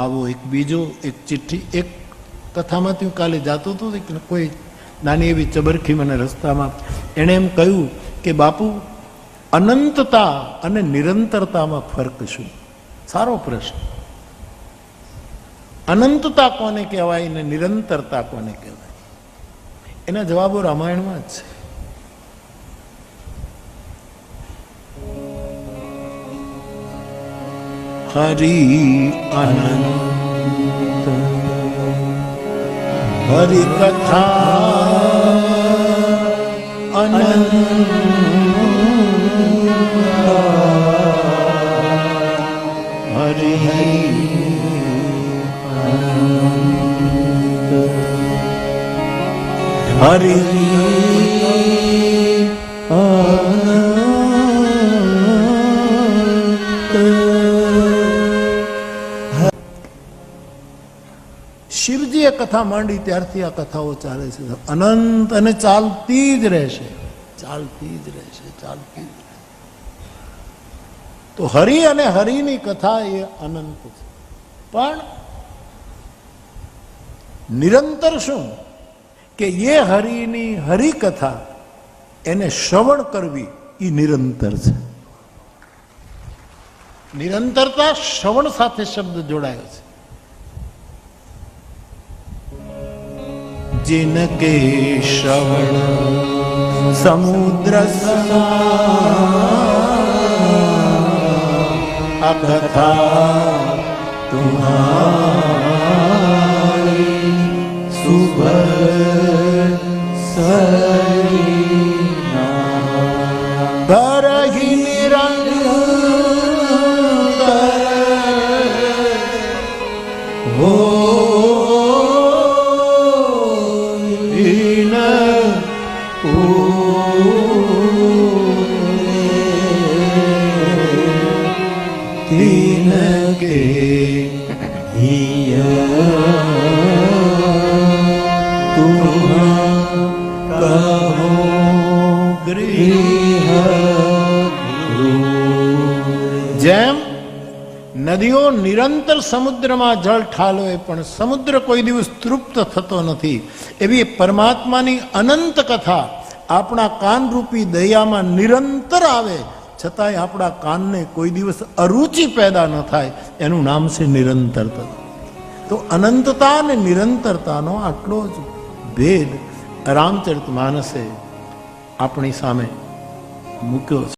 આવો એક બીજો એક ચિઠ્ઠી એક કથામાંથી હું કાલે જાતો હતો કે કોઈ નાની એવી ચબરખી મને રસ્તામાં એણે એમ કહ્યું કે બાપુ અનંતતા અને નિરંતરતામાં ફરક શું? સારો પ્રશ્ન. અનંતતા કોને કહેવાય ને નિરંતરતા કોને કહેવાય? એના જવાબો રામાયણમાં જ છે. હરિ અનંત હરિ કથા અનંત હરિ હરિ શિવજીએ કથા માંડી ત્યારથી આ કથાઓ ચાલે છે અનંત અને ચાલતી જ રહેશે, ચાલતી જ રહેશે, ચાલતી જ રહેશે. તો હરિ અને હરિની કથા એ અનંત છે. પણ નિરંતર શું કે એ હરિની હરિકથા એને શ્રવણ કરવી એ નિરંતર છે. નિરંતરતા શ્રવણ સાથે શબ્દ જોડાયો છે. जिनके श्रवण समुद्र अकथा तुम्हारी सुबह भरहि निरंतर हो तीन के तुम कहो गृह જેમ નદીઓ નિરંતર સમુદ્રમાં જળ ઠાલવે પણ સમુદ્ર કોઈ દિવસ તૃપ્ત થતો નથી, એવી પરમાત્માની અનંત કથા આપણા કાનરૂપી દરિયામાં નિરંતર આવે છતાંય આપણા કાનને કોઈ દિવસ અરુચિ પેદા ન થાય, એનું નામ છે નિરંતરતા. તો અનંતતા અને નિરંતરતાનો આટલો જ ભેદ રામચરિતમાનસે આપણી સામે મૂક્યો છે.